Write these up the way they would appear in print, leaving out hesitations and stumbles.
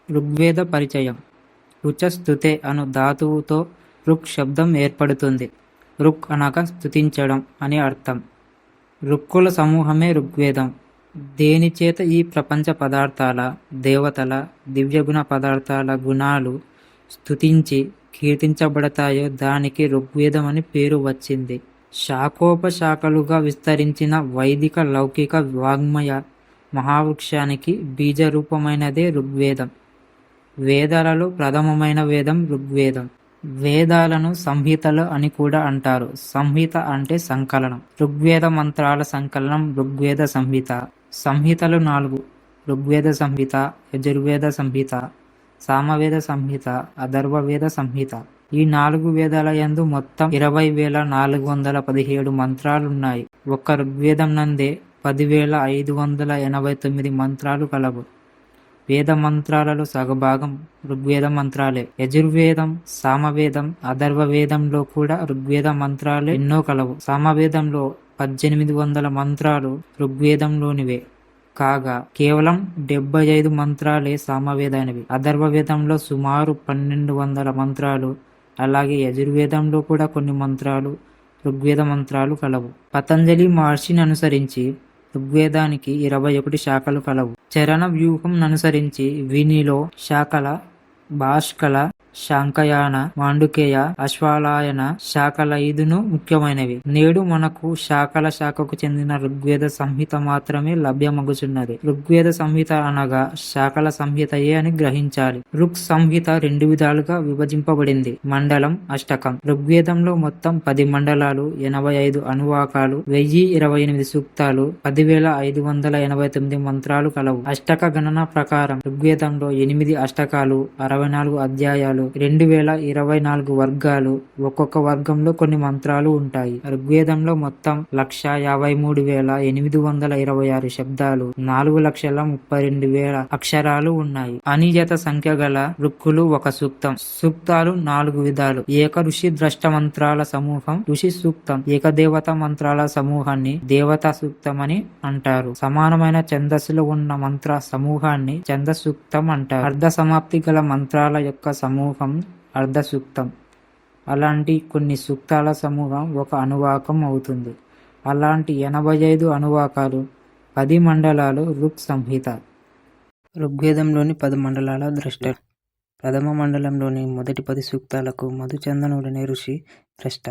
ఋగ్వేద పరిచయం. రుచ స్తుతే అను ధాతువుతో ఋక్ శబ్దం ఏర్పడుతుంది. ఋక్ అనగా స్తుతించడం అని అర్థం. ఋక్కుల సమూహమే ఋగ్వేదం. దేనిచేత ఈ ప్రపంచ పదార్థాల, దేవతల, దివ్యగుణ పదార్థాల గుణాలు స్తుతించి కీర్తించబడతాయో దానికి ఋగ్వేదం అని పేరు వచ్చింది. శాఖోపశాఖలుగా విస్తరించిన వైదిక లౌకిక వాగ్మయ మహావృక్షానికి బీజరూపమైనదే ఋగ్వేదం. వేదాలలో ప్రథమమైన వేదం ఋగ్వేదం. వేదాలను సంహితలు అని కూడా అంటారు. సంహిత అంటే సంకలనం. ఋగ్వేద మంత్రాల సంకలనం ఋగ్వేద సంహిత. సంహితలు 4: ఋగ్వేద సంహిత, యజుర్వేద సంహిత, సామవేద సంహిత, అథర్వవేద సంహిత. ఈ 4 వేదాల యందు మొత్తం 20,417 మంత్రాలున్నాయి. ఒక్క ఋగ్వేదం నందే 10,589 మంత్రాలు కలవు. వేద మంత్రాలలో సగభాగం ఋగ్వేద మంత్రాలే. యజుర్వేదం, సామవేదం, అథర్వవేదంలో కూడా ఋగ్వేద మంత్రాలే ఎన్నో కలవు. సామవేదంలో 1800 మంత్రాలు ఋగ్వేదంలోనివే కాగా కేవలం 75 మంత్రాలే సామవేదానివి. అథర్వవేదంలో సుమారు 1200 మంత్రాలు, అలాగే యజుర్వేదంలో కూడా కొన్ని మంత్రాలు ఋగ్వేద మంత్రాలు కలవు. పతంజలి మహర్షిని అనుసరించి ఋగ్వేదానికి 21 శాఖలు కలవు. చరణ వ్యూహం అనుసరించి వీనిలో శాఖల భాష్కల, శాంకయాన, మాండుకేయ, అశ్వాలాయన శాఖల 5 ముఖ్యమైనవి. నేడు మనకు శాఖకు చెందిన ఋగ్వేద సంహిత మాత్రమే లభ్యమగుచున్నది. ఋగ్వేద సంహిత అనగా శాఖల సంహితయే అని గ్రహించాలి. ఋక్ సంహిత 2 విధాలుగా విభజింపబడింది. మండలం, అష్టకం. ఋగ్వేదంలో మొత్తం 10 మండలాలు, 85 అనువాకాలు, 1028 సూక్తాలు, 10,589 మంత్రాలు కలవు. అష్టక గణన ప్రకారం ఋగ్వేదంలో 8 అష్టకాలు, 64 అధ్యాయాలు, 2024 వర్గాలు, ఒక్కొక్క వర్గంలో కొన్ని మంత్రాలు ఉంటాయి. ఋగ్వేదంలో మొత్తం 1,53,826 శబ్దాలు, 4,32,000 అక్షరాలు ఉన్నాయి. అనియత సంఖ్య గల ఋక్కులు ఒక సూక్తం. సూక్తాలు 4 విధాలు. ఏక ఋషి ద్రష్ట మంత్రాల సమూహం ఋషి సూక్తం. ఏకదేవత మంత్రాల సమూహాన్ని దేవతా సూక్తం అని అంటారు. సమానమైన ఛందస్సులో ఉన్న మంత్ర సమూహాన్ని ఛంద సూక్తం అంటారు. అర్ధ సమాప్తి గల మంత్రాల యొక్క సమూహం అర్ధ సూక్తం. అలాంటి కొన్ని సూక్తాల సమూహం ఒక అనువాకం అవుతుంది. అలాంటి 85 అనువాకాలు, 10 మండలాలు ఋక్ సంహిత. ఋగ్వేదంలోని 10 మండలాల ద్రష్ట. ప్రథమ మండలంలోని మొదటి 10 సూక్తాలకు మధుచందనుడనే ఋషి ద్రష్ట.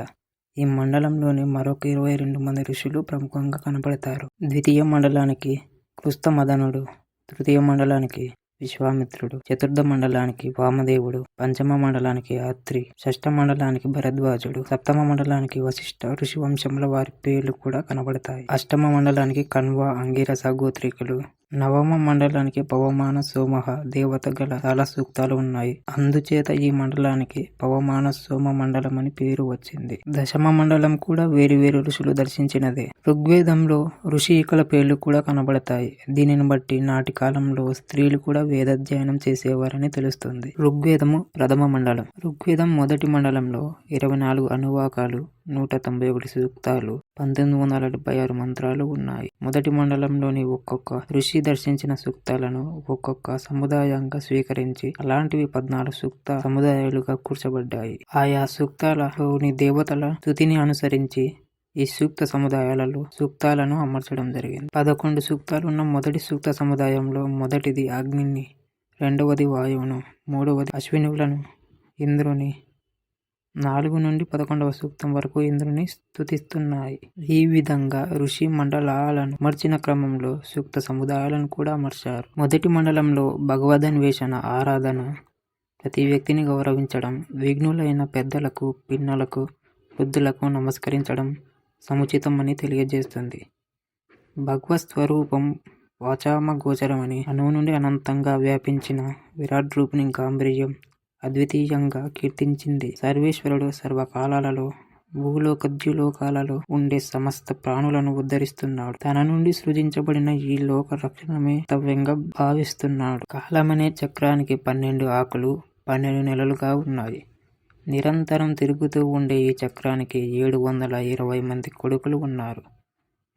ఈ మండలంలోని మరొక 22 మంది ఋషులు ప్రముఖంగా కనపడతారు. ద్వితీయ మండలానికి కృస్తమదనుడు, తృతీయ మండలానికి విశ్వామిత్రుడు, చతుర్థ మండలానికి వామదేవుడు, పంచమ మండలానికి అత్రి, షష్ఠ మండలానికి భరద్వాజుడు, సప్తమ మండలానికి వశిష్ఠ ఋషివంశముల వారి పేర్లు కూడా కనబడతాయి. అష్టమ మండలానికి కణ్వ, అంగిరస గోత్రికులు, నవమ మండలానికి పవమాన సోమహ దేవత గల చాలా సూక్తాలు ఉన్నాయి. అందుచేత ఈ మండలానికి పవమాన సోమ మండలం అని పేరు వచ్చింది. దశమ మండలం కూడా వేరు ఋషులు దర్శించినదే. ఋగ్వేదంలో ఋషికుల పేర్లు కూడా కనబడతాయి. దీనిని బట్టి నాటి కాలంలో స్త్రీలు కూడా వేదాధ్యయనం చేసేవారని తెలుస్తుంది. ఋగ్వేదము ప్రథమ మండలం. ఋగ్వేదం మొదటి మండలంలో 24 అనువాకాలు, 191 సూక్తాలు, 1976 మంత్రాలు ఉన్నాయి. మొదటి మండలంలోని ఒక్కొక్క ఋషి దర్శించిన సూక్తాలను ఒక్కొక్క సముదాయంగా స్వీకరించి అలాంటివి 14 సూక్త సముదాయాలుగా కూర్చబడ్డాయి. ఆయా సూక్తాలలోని దేవతల స్తుతిని అనుసరించి ఈ సూక్త సముదాయాలలో సూక్తాలను అమర్చడం జరిగింది. 11 సూక్తాలు ఉన్న మొదటి సూక్త సముదాయంలో మొదటిది అగ్నిని, రెండవది వాయువును, మూడవది అశ్వినులను, ఇంద్రుని, 4 నుండి 11వ సూక్తం వరకు ఇంద్రుని స్తుతిస్తున్నాయి. ఈ విధంగా ఋషి మండలాలను అమర్చిన క్రమంలో సూక్త సముదాయాలను కూడా అమర్చారు. మొదటి మండలంలో భగవదన్వేషణ, ఆరాధన, ప్రతి వ్యక్తిని గౌరవించడం, విఘ్నులైన పెద్దలకు, పిన్నలకు, వృద్ధులకు నమస్కరించడం సముచితమని తెలియజేస్తుంది. భగవత్ స్వరూపం వాచామ గోచరమని, అణువు నుండి అనంతంగా వ్యాపించిన విరాట్ రూపుని గాంభీర్యం అద్వితీయంగా కీర్తించింది. సర్వేశ్వరుడు సర్వకాలాలలో భూలోకద్యులోకాలలో ఉండే సమస్త ప్రాణులను ఉద్ధరిస్తున్నాడు. తన నుండి సృజించబడిన ఈ లోక రక్షణమే కర్తవ్యంగా భావిస్తున్నాడు. కాలమనే చక్రానికి 12 ఆకులు, 12 నెలలుగా ఉన్నాయి. నిరంతరం తిరుగుతూ ఉండే ఈ చక్రానికి 720 మంది కొడుకులు ఉన్నారు.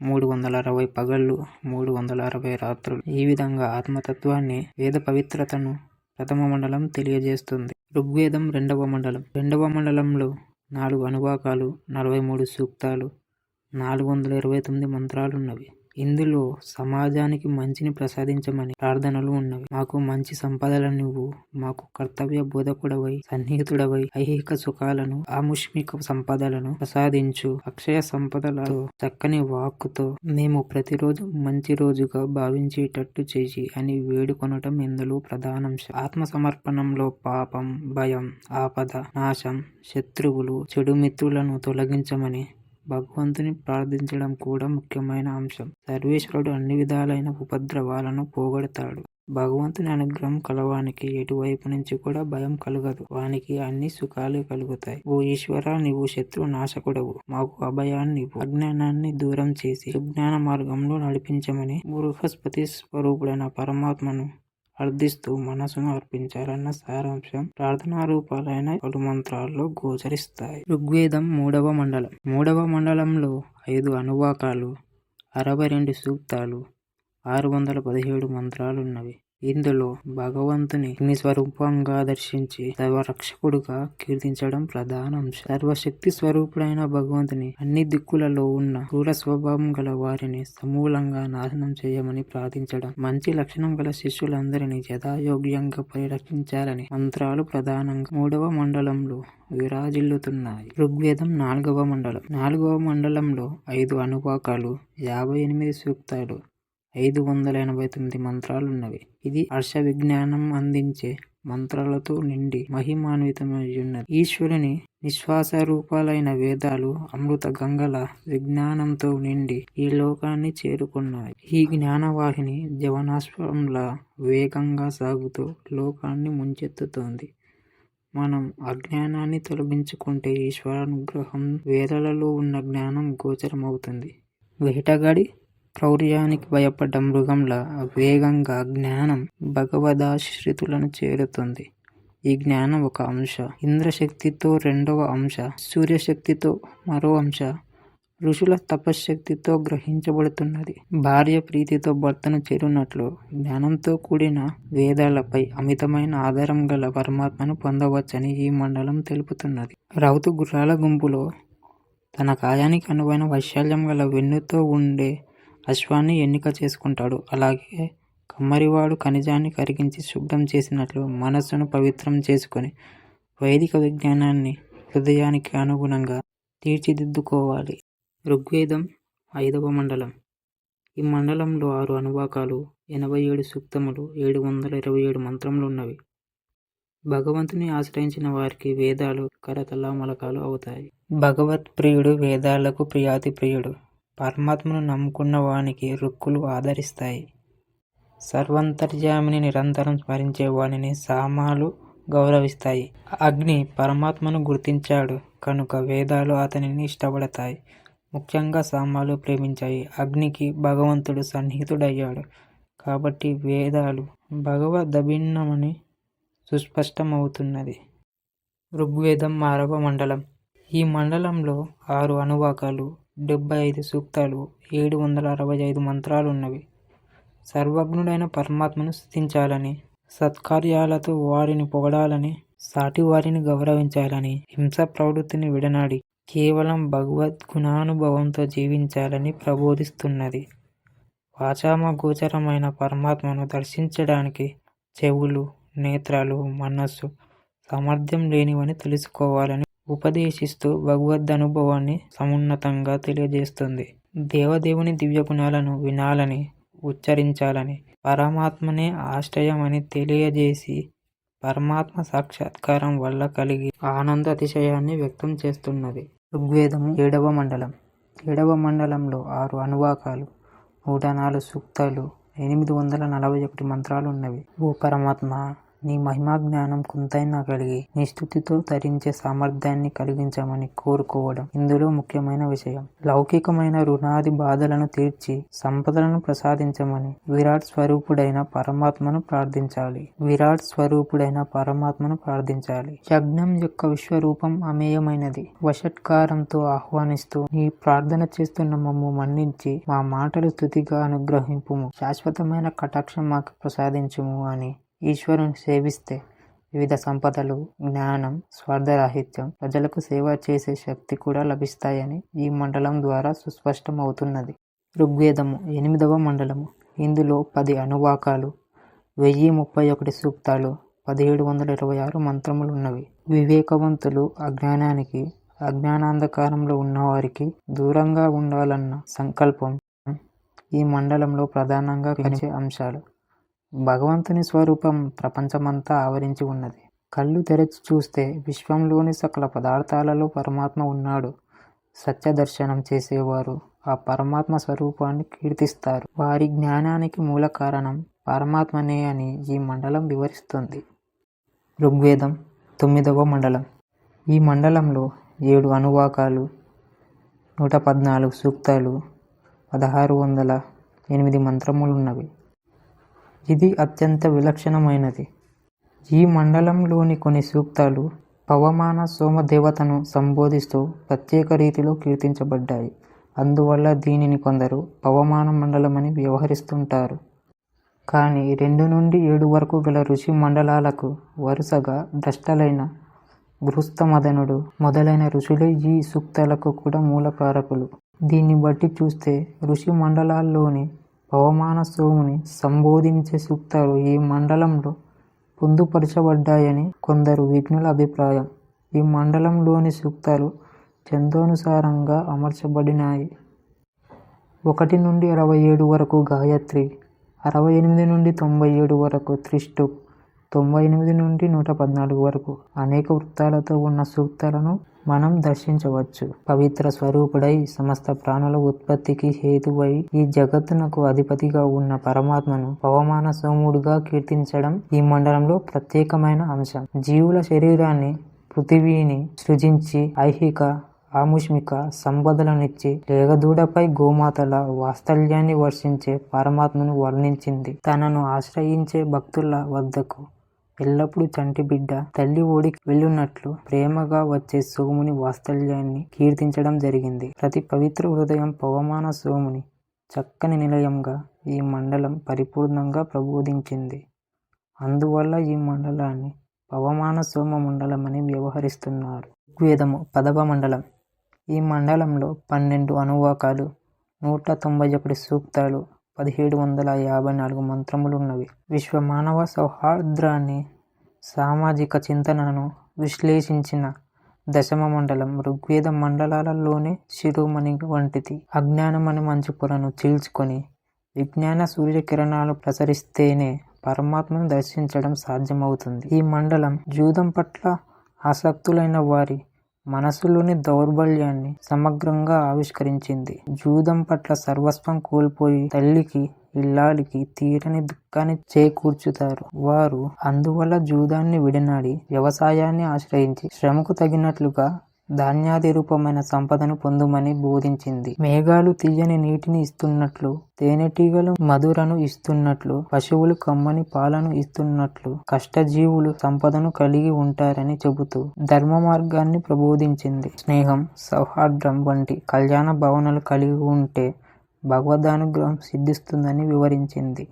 360 పగళ్ళు, 360 రాత్రులు. ఈ విధంగా ఆత్మతత్వాన్ని, వేద పవిత్రతను ప్రథమ మండలం తెలియజేస్తుంది. ఋగ్వేదం రెండవ మండలం. రెండవ మండలంలో 4 అనువాకాలు, 43 సూక్తాలు, 429 మంత్రాలున్నవి. ఇందులో సమాజానికి మంచిని ప్రసాదించమని ప్రార్థనలు ఉన్నవి. మాకు మంచి సంపదలనివ్వు, మాకు కర్తవ్య బోధకుడవై, సన్నిహితుడవై, ఐహిక సుఖాలను, ఆముష్మిక సంపదలను ప్రసాదించు. అక్షయ సంపదలతో, చక్కని వాక్కుతో మేము ప్రతిరోజు మంచి రోజుగా భావించేటట్టు చేయి అని వేడుకొనటం ఇందులో ప్రధానాంశం. ఆత్మ సమర్పణంలో పాపం, భయం, ఆపద, నాశం, శత్రువులు, చెడు మిత్రులను తొలగించమని భగవంతుని ప్రార్థించడం కూడా ముఖ్యమైన అంశం. సర్వేశ్వరుడు అన్ని విధాలైన ఉపద్రవాలను పోగొడతాడు. భగవంతుని అనుగ్రహం కలవానికి ఎటువైపు నుంచి కూడా భయం కలుగదు. వానికి అన్ని సుఖాలే కలుగుతాయి. ఓ ఈశ్వర, నీవు శత్రు నాశకుడవు. మాకు అభయాన్ని, అజ్ఞానాన్ని దూరం చేసి సుజ్ఞాన మార్గంలో నడిపించమని బృహస్పతి స్వరూపుడైన పరమాత్మను అర్థిస్తూ మనసును అర్పించాలన్న సారాంశం ప్రార్థనా రూపాలైన పలు మంత్రాల్లో గోచరిస్తాయి. ఋగ్వేదం మూడవ మండలం. మూడవ మండలంలో 5 అనువాకాలు, 62 సూక్తాలు, 617 మంత్రాలున్నవి. ఇందులో భగవంతుని అగ్ని స్వరూపంగా దర్శించి సర్వరక్షకుడుగా కీర్తించడం ప్రధాన అంశం. సర్వశక్తి స్వరూపుడైన భగవంతుని అన్ని దిక్కులలో ఉన్న క్రూర స్వభావం గల వారిని సమూలంగా నాశనం చేయమని ప్రార్థించడం, మంచి లక్షణం గల శిష్యులందరినీ యథాయోగ్యంగా పరిరక్షించాలని మంత్రాలు ప్రధానంగా 3వ మండలంలో విరాజిల్లుతున్నాయి. ఋగ్వేదం 4వ మండలం. 4వ మండలంలో 5 అనువాకాలు, 58 సూక్తాలు, 589 మంత్రాలున్నవి. ఇది హర్ష విజ్ఞానం అందించే మంత్రాలతో నిండి మహిమాన్వితమైయున్నది. ఈశ్వరుని నిశ్వాస రూపాలైన వేదాలు అమృత గంగల విజ్ఞానంతో నిండి ఈ లోకాన్ని చేరుకున్నాయి. ఈ జ్ఞానవాహిని జవనాశ్వంలా వేగంగా సాగుతూ లోకాన్ని ముంచెత్తుతోంది. మనం అజ్ఞానాన్ని తొలగించుకుంటే ఈశ్వరానుగ్రహం వేదాలలో ఉన్న జ్ఞానం గోచరమవుతుంది. వేటగాడి క్రౌర్యానికి భయపడ్డ మృగంలా వేగంగా జ్ఞానం భగవదాశ్రితులను చేరుతుంది. ఈ జ్ఞానం ఒక అంశ, ఇంద్రశక్తితో రెండవ అంశ, సూర్యశక్తితో మరో అంశ, ఋషుల తపశ్శక్తితో గ్రహించబడుతున్నది. భార్య ప్రీతితో భర్తను చేరున్నట్లు జ్ఞానంతో కూడిన వేదాలపై అమితమైన ఆధారం గల పరమాత్మను పొందవచ్చని ఈ మండలం తెలుపుతున్నది. రౌతు గుర్రాల గుంపులో తన కాయానికి అనువైన వైశాల్యం గల వెన్నుతో ఉండే అశ్వాన్ని ఎన్నిక చేసుకుంటాడు. అలాగే కమ్మరివాడు ఖనిజాన్ని కరిగించి శుభ్రం చేసినట్లు మనస్సును పవిత్రం చేసుకొని వైదిక విజ్ఞానాన్ని హృదయానికి అనుగుణంగా తీర్చిదిద్దుకోవాలి. ఋగ్వేదం 5వ మండలం. ఈ మండలంలో 6 అనువాకాలు, 87 సూక్తములు, 727 మంత్రములు ఉన్నవి. భగవంతుని ఆశ్రయించిన వారికి వేదాలు కరతలామలకాలు అవుతాయి. భగవత్ ప్రియుడు వేదాలకు ప్రియాతి ప్రియుడు. పరమాత్మను నమ్ముకున్న వానికి రుక్కులు ఆదరిస్తాయి. సర్వంతర్యామిని నిరంతరం స్మరించే వానిని సామాలు గౌరవిస్తాయి. అగ్ని పరమాత్మను గుర్తించాడు కనుక వేదాలు అతనిని ఇష్టపడతాయి. ముఖ్యంగా సామాలు ప్రేమించాయి. అగ్నికి భగవంతుడు సన్నిహితుడయ్యాడు కాబట్టి వేదాలు భగవదభిన్నమని సుస్పష్టమవుతున్నది. ఋగ్వేదం 6వ మండలం. ఈ మండలంలో 6 అనువాకాలు, 75 సూక్తాలు, 765 మంత్రాలున్నవి. సర్వజ్ఞుడైన పరమాత్మను స్తుతించాలని, సత్కార్యాలతో వారిని పొగడాలని, సాటి వారిని గౌరవించాలని, హింస ప్రవృత్తిని విడనాడి కేవలం భగవద్గుణానుభవంతో జీవించాలని ప్రబోధిస్తున్నది. వాచామ గోచరమైన పరమాత్మను దర్శించడానికి చెవులు, నేత్రాలు, మనస్సు సామర్థ్యం లేనివని తెలుసుకోవాలని ఉపదేశిస్తూ భగవదనుభవాన్ని సమున్నతంగా తెలియజేస్తుంది. దేవదేవుని దివ్య గుణాలను వినాలని, ఉచ్చరించాలని, పరమాత్మనే ఆశ్రయమని తెలియజేసి పరమాత్మ సాక్షాత్కారం వల్ల కలిగి ఆనంద అతిశయాన్ని వ్యక్తం చేస్తున్నది. ఋగ్వేదం 7వ మండలం. 7వ మండలంలో 6 అనువాకాలు, 104 సూక్తాలు, 841 మంత్రాలున్నవి. ఓ పరమాత్మ, నీ మహిమా జ్ఞానం కొంతైనా కలిగి నీ స్తుతితో తరించే సామర్థ్యాన్ని కలిగించమని కోరుకోవడం ఇందులో ముఖ్యమైన విషయం. లౌకికమైన రుణాది బాధలను తీర్చి సంపదలను ప్రసాదించమని విరాట్ స్వరూపుడైన పరమాత్మను ప్రార్థించాలి. యజ్ఞం యొక్క విశ్వరూపం అమేయమైనది. వషట్కారంతో ఆహ్వానిస్తూ నీ ప్రార్థన చేస్తున్న మమ్ము మన్నించి మా మాటలు స్తుతిగా అనుగ్రహింపుము. శాశ్వతమైన కటాక్షం మాకు ప్రసాదించుము అని ఈశ్వరుని సేవిస్తే వివిధ సంపదలు, జ్ఞానం, స్వార్థరాహిత్యం, ప్రజలకు సేవ చేసే శక్తి కూడా లభిస్తాయని ఈ మండలం ద్వారా సుస్పష్టం అవుతున్నది. ఋగ్వేదము 8వ మండలము. ఇందులో 10 అనువాకాలు, 1031 సూక్తాలు, 1726 మంత్రములున్నవి. వివేకవంతులు అజ్ఞానానికి, అజ్ఞానాంధకారంలో ఉన్నవారికి దూరంగా ఉండాలన్న సంకల్పం ఈ మండలంలో ప్రధానంగా కనిపించే అంశాలు. భగవంతుని స్వరూపం ప్రపంచమంతా ఆవరించి ఉన్నది. కళ్ళు తెరచి చూస్తే విశ్వంలోని సకల పదార్థాలలో పరమాత్మ ఉన్నాడు. సత్యదర్శనం చేసేవారు ఆ పరమాత్మ స్వరూపాన్ని కీర్తిస్తారు. వారి జ్ఞానానికి మూల కారణం పరమాత్మనే అని ఈ మండలం వివరిస్తుంది. ఋగ్వేదం 9వ మండలం. ఈ మండలంలో 7 అనువాకాలు, 114 సూక్తాలు, 1608 మంత్రములున్నవి. ఇది అత్యంత విలక్షణమైనది. ఈ మండలంలోని కొన్ని సూక్తాలు పవమాన సోమదేవతను సంబోధిస్తూ ప్రత్యేక రీతిలో కీర్తించబడ్డాయి. అందువల్ల దీనిని కొందరు పవమాన మండలమని వ్యవహరిస్తుంటారు. కానీ 2 నుండి 7 వరకు గల ఋషి మండలాలకు వరుసగా ద్రష్టలైన గృహస్థమదనుడు మొదలైన ఋషులే ఈ సూక్తాలకు కూడా మూలకారకులు. దీన్ని బట్టి చూస్తే ఋషి మండలాల్లోని పవమాన సోముని సంబోధించే సూక్తాలు ఈ మండలంలో పొందుపరచబడ్డాయని కొందరు విజ్ఞుల అభిప్రాయం. ఈ మండలంలోని సూక్తాలు ఛందోనుసారంగా అమర్చబడినాయి. 1 నుండి 67 వరకు గాయత్రి, 68 నుండి 97 వరకు త్రిష్టుప్, 98 నుండి 114 వరకు అనేక వృత్తాలతో ఉన్న సూక్తాలను మనం దర్శించవచ్చు. పవిత్ర స్వరూపుడై సమస్త ప్రాణుల ఉత్పత్తికి హేతువై ఈ జగత్తునకు అధిపతిగా ఉన్న పరమాత్మను పవమాన సోముడుగా కీర్తించడం ఈ మండలంలో ప్రత్యేకమైన అంశం. జీవుల శరీరాన్ని, పృథివీని సృజించి ఐహిక, ఆముష్మిక సంపదలనిచ్చి లేగదూడపై గోమాతల వాత్సల్యాన్ని వర్షించే పరమాత్మను వర్ణించింది. తనను ఆశ్రయించే భక్తుల వద్దకు ఎల్లప్పుడూ చంటి బిడ్డ తల్లి ఓడికి వెళ్ళున్నట్లు ప్రేమగా వచ్చే సోముని వాత్సల్యాన్ని కీర్తించడం జరిగింది. ప్రతి పవిత్ర హృదయం పవమాన సోముని చక్కని నిలయంగా ఈ మండలం పరిపూర్ణంగా ప్రబోధించింది. అందువల్ల ఈ మండలాన్ని పవమాన సోమ మండలమని వ్యవహరిస్తున్నారు. ఋగ్వేదము 10వ మండలం. ఈ మండలంలో 12 అనువాకాలు, 191 సూక్తాలు, 1754 మంత్రములున్నవి. విశ్వమానవ సౌహార్ద్రాన్ని, సామాజిక చింతనను విశ్లేషించిన దశమ మండలం ఋగ్వేద మండలాలలోనే శిరోమణి వంటిది. అజ్ఞానమని మంచు పొరను చీల్చుకొని విజ్ఞాన సూర్యకిరణాలు ప్రసరిస్తేనే పరమాత్మను దర్శించడం సాధ్యమవుతుంది. ఈ మండలం జూదం పట్ల ఆసక్తులైన వారి మనసులోని దౌర్బల్యాన్ని సమగ్రంగా ఆవిష్కరించింది. జూదం పట్ల సర్వస్వం కోల్పోయి తల్లికి, ఇల్లాలికి తీరని దుఃఖాన్ని చేకూర్చుతారు. వారు అందువల్ల జూదాన్ని విడనాడి వ్యవసాయాన్ని ఆశ్రయించి శ్రమకు తగినట్లుగా ధాన్యాది రూపమైన సంపదను పొందుమని బోధించింది. మేఘాలు తీయని నీటిని ఇస్తున్నట్లు, తేనెటీగలు మధురను ఇస్తున్నట్లు, పశువులు కమ్మని పాలను ఇస్తున్నట్లు కష్టజీవులు సంపదను కలిగి ఉంటారని చెబుతూ ధర్మ మార్గాన్ని ప్రబోధించింది. స్నేహం, సౌహార్ద్రం వంటి కళ్యాణ భావనలు కలిగి ఉంటే భగవద్ అనుగ్రహం సిద్ధిస్తుందని వివరించింది.